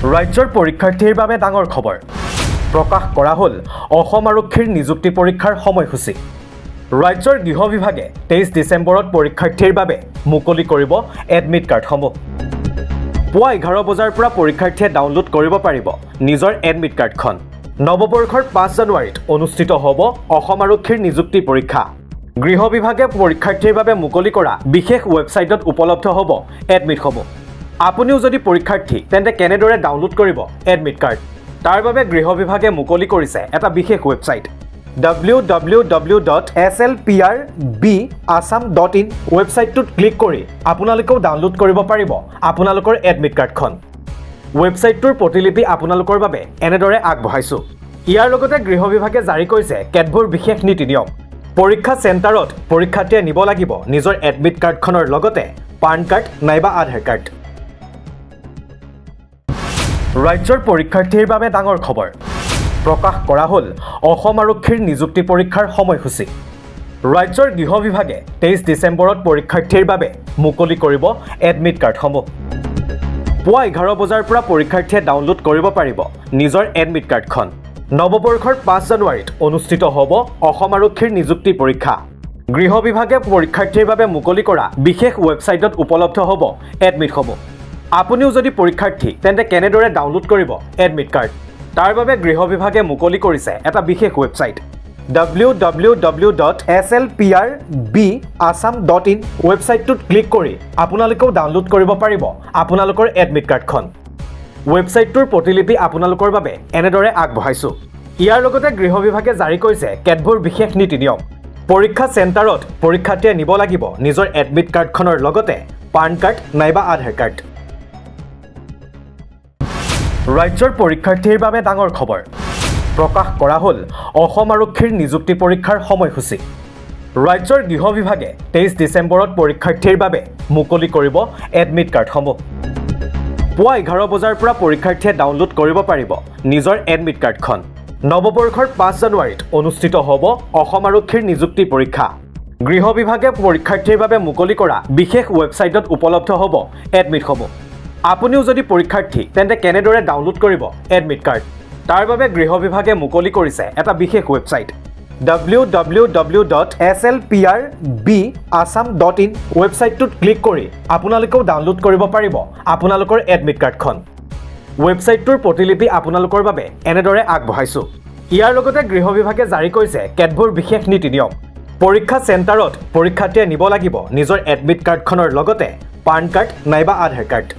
ৰাজ্যৰ পৰীক্ষাৰ্থীৰ বাবে ডাঙৰ খবৰ প্ৰকাশ কৰা হ'ল অসম আৰক্ষীৰ নিযুক্তি পৰীক্ষাৰ সময়সূচী ৰাজ্যৰ গৃহ বিভাগে 23 ডিসেম্বৰত পৰীক্ষাৰ্থীৰ বাবে মুকলি কৰিব এডমিট কাৰ্ডসমূহ পুৱা 11 বজাৰ পৰা পৰীক্ষাৰ্থীয়ে ডাউনলোড কৰিব পাৰিব নিজৰ এডমিট কাৰ্ডখন নৱবৰ্ষৰ 5 জানুৱাৰীত অনুষ্ঠিত হ'ব অসম আৰক্ষীৰ নিযুক্তি পৰীক্ষা গৃহ বিভাগে পৰীক্ষাৰ্থীৰ বাবে মুকলি কৰা বিশেষ ৱেবছাইটত উপলব্ধ হ'ব এডমিটসমূহ আপুনিও যদি পৰীক্ষাৰ্থী তেন্তে কেনেদৰে ডাউনলোড কৰিব এডমিট কাৰ্ড তাৰ বাবে গৃহ বিভাগে মুকলি কৰিছে এটা বিশেষ ৱেবছাইট www.slprbassam.in ৱেবছাইটটোত ক্লিক কৰি আপোনালোকেও ডাউনলোড কৰিব পাৰিব আপোনালোকৰ এডমিট কাৰ্ডখন ৱেবছাইটটোৰ প্ৰতিলিপি আপোনালোকৰ বাবে এনেদৰে আগবঢ়াইছো ইয়াৰ লগতে গৃহ বিভাগে জাৰি কৰিছে কেতবোৰ বিশেষ নীতি নিয়ম পৰীক্ষা চেণ্টাৰত পৰীক্ষাৰ্থীয়ে নিব লাগিব নিজৰ এডমিট কাৰ্ডখনৰ লগতে পান কাৰ্ড নাইবা আধাৰ কাৰ্ড ৰাজ্যৰ পৰীক্ষাৰ্থীৰ বাবে ডাঙৰ খবৰ প্ৰকাশ কৰা হ'ল অসম আৰক্ষীৰ নিযুক্তি পৰীক্ষাৰ সময়সূচী ৰাজ্যৰ গৃহ বিভাগে 23 ডিসেম্বৰত পৰীক্ষাৰ্থীৰ বাবে মুকলি কৰিব এডমিট কাৰ্ডসমূহ পুৱা 11 বজাৰ পৰা পৰীক্ষাৰ্থীয়ে ডাউনলোড কৰিব পাৰিব নিজৰ এডমিট কাৰ্ডখন নৱবৰ্ষৰ 5 জানুৱাৰীত অনুষ্ঠিত হ'ব অসম আৰক্ষীৰ নিযুক্তি পৰীক্ষা গৃহ বিভাগে পৰীক্ষাৰ্থীৰ বাবে মুকলি কৰা বিশেষ ৱেবছাইটত উপলব্ধ হ'ব এডমিটসমূহ আপুনিও যদি পৰীক্ষাৰ্থী তেন্তে কেনেদৰে ডাউনলোড কৰিব এডমিট কাৰ্ড তাৰ বাবে গৃহ বিভাগে মুকলি কৰিছে এটা বিশেষ ৱেবছাইট www.slprbassam.in ৱেবছাইটটোত ক্লিক কৰি আপোনালোকেও ডাউনলোড কৰিব পাৰিব আপোনালোকৰ এডমিট কাৰ্ডখন ৱেবছাইটটোৰ প্ৰতিলিপি আপোনালোকৰ বাবে এনেদৰে আগবঢ়াইছো ইয়াৰ লগতে গৃহ বিভাগে জাৰি কৰিছে কেতবোৰ বিশেষ নীতি নিয়ম পৰীক্ষা চেণ্টাৰত পৰীক্ষাৰ্থীয়ে নিব লাগিব নিজৰ এডমিট কাৰ্ডখনৰ লগতে পান কাৰ্ড নাইবা আধাৰ কাৰ্ড ৰাজ্যৰ পৰীক্ষাৰ্থীৰ বাবে ডাঙৰ খবৰ প্ৰকাশ কৰা হ'ল অসম আৰক্ষীৰ নিযুক্তি পৰীক্ষাৰ সময়সূচী ৰাজ্যৰ গৃহ বিভাগে 23 ডিসেম্বৰত পৰীক্ষাৰ্থীৰ বাবে মুকলি কৰিব এডমিট কাৰ্ডসমূহ পুৱা 11 বজাৰ পৰা পৰীক্ষাৰ্থীয়ে ডাউনলোড কৰিব পাৰিব নিজৰ এডমিট কাৰ্ডখন নৱবৰ্ষৰ 5 জানুৱাৰীত অনুষ্ঠিত হ'ব অসম আৰক্ষীৰ নিযুক্তি পৰীক্ষা গৃহ বিভাগে পৰীক্ষাৰ্থীৰ বাবে মুকলি কৰা বিশেষ ৱেবছাইটত উপলব্ধ হ'ব এডমিটসমূহ আপুনিও যদি পৰীক্ষাৰ্থী তেন্তে কেনেদৰে ডাউনলোড কৰিব এডমিট কাৰ্ড তাৰ বাবে গৃহ বিভাগে মুকলি কৰিছে এটা বিশেষ ৱেবছাইট www.slprbassam.in ৱেবছাইটটোত ক্লিক কৰি আপোনালোকেও ডাউনলোড কৰিব পাৰিব আপোনালোকৰ এডমিট কাৰ্ডখন ৱেবছাইটটোৰ প্ৰতিলিপি আপোনালোকৰ বাবে এনেদৰে আগবঢ়াইছো ইয়াৰ লগতে গৃহ বিভাগে জাৰি কৰিছে কেতবোৰ বিশেষ নীতি নিয়ম পৰীক্ষা চেণ্টাৰত পৰীক্ষাৰ্থীয়ে নিব লাগিব নিজৰ এডমিট কাৰ্ডখনৰ লগতে পান কাৰ্ড নাইবা আধাৰ কাৰ্ড